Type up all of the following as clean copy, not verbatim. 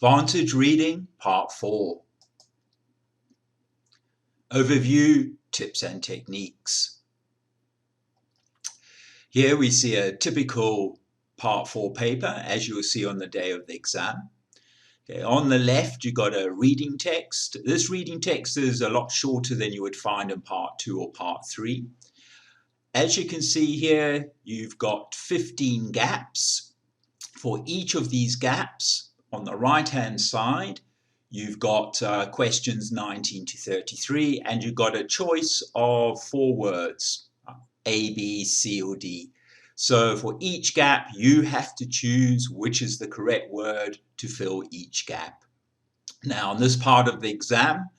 Vantage Reading, Part 4. Overview, Tips and Techniques. Here we see a typical Part 4 paper, as you will see on the day of the exam. Okay, on the left, you've got a reading text. This reading text is a lot shorter than you would find in Part 2 or Part 3. As you can see here, you've got 15 gaps. For each of these gaps, on the right-hand side, you've got questions 19 to 33, and you've got a choice of 4 words, A, B, C, or D. So for each gap, you have to choose which is the correct word to fill each gap. Now, in this part of the exam,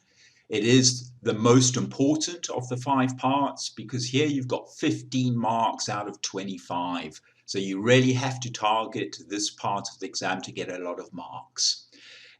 it is the most important of the 5 parts because here you've got 15 marks out of 25. So you really have to target this part of the exam to get a lot of marks.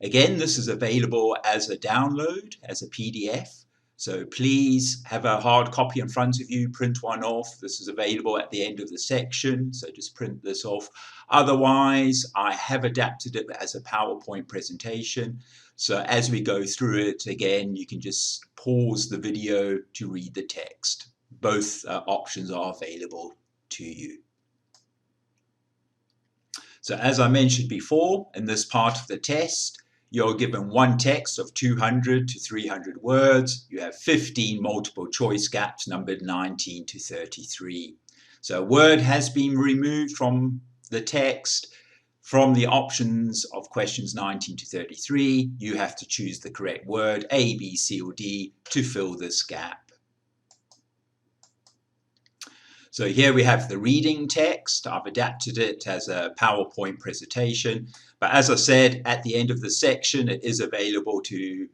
Again, this is available as a download, as a PDF. So please have a hard copy in front of you, print one off. This is available at the end of the section, so just print this off. Otherwise, I have adapted it as a PowerPoint presentation. So as we go through it, again, you can just pause the video to read the text. Both options are available to you. So as I mentioned before, in this part of the test, you're given one text of 200 to 300 words. You have 15 multiple choice gaps numbered 19 to 33. So a word has been removed from the text. From the options of questions 19 to 33, you have to choose the correct word, A, B, C, or D, to fill this gap. So here we have the reading text. I've adapted it as a PowerPoint presentation. But as I said, at the end of the section, it is available to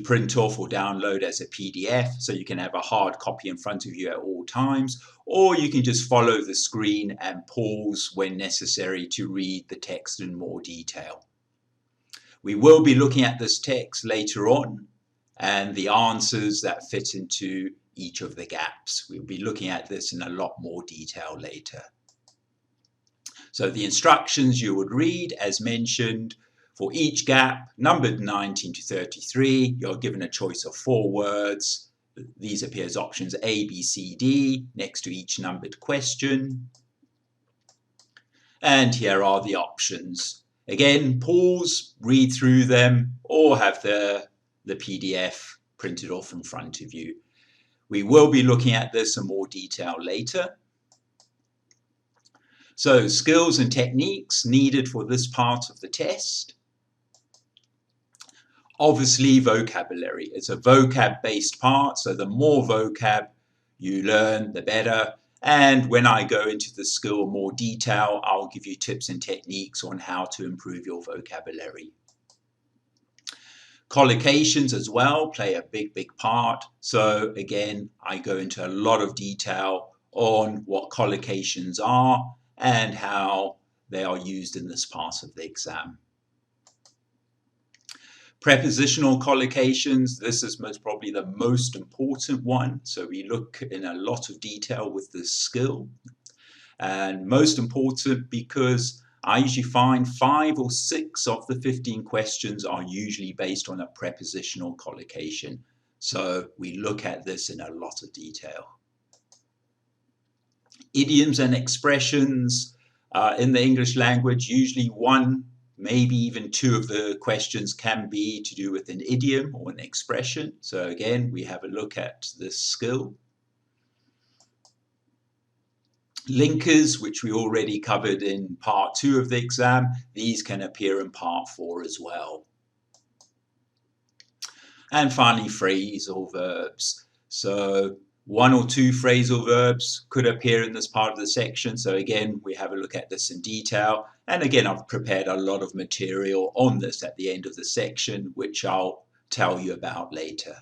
print off or download as a PDF. So you can have a hard copy in front of you at all times. Or you can just follow the screen and pause when necessary to read the text in more detail. We will be looking at this text later on and the answers that fit into each of the gaps. We'll be looking at this in a lot more detail later. So the instructions you would read, as mentioned, for each gap numbered 19 to 33, you're given a choice of 4 words. These appear as options A, B, C, D next to each numbered question. And here are the options. Again, pause, read through them, or have the PDF printed off in front of you. We will be looking at this in more detail later. So, skills and techniques needed for this part of the test. Obviously, vocabulary. It's a vocab-based part, so the more vocab you learn, the better. And when I go into the skill in more detail, I'll give you tips and techniques on how to improve your vocabulary. Collocations as well play a big part. So again, I go into a lot of detail on what collocations are and how they are used in this part of the exam. Prepositional collocations, this is most probably the most important one. So we look in a lot of detail with this skill. And most important because I usually find 5 or 6 of the 15 questions are usually based on a prepositional collocation. So we look at this in a lot of detail. Idioms and expressions in the English language, usually 1, maybe even 2 of the questions can be to do with an idiom or an expression. So again, we have a look at this skill. Linkers, which we already covered in part 2 of the exam, these can appear in part 4 as well. And finally, phrasal verbs. So 1 or 2 phrasal verbs could appear in this part of the section. So again, we have a look at this in detail. And again, I've prepared a lot of material on this at the end of the section, which I'll tell you about later.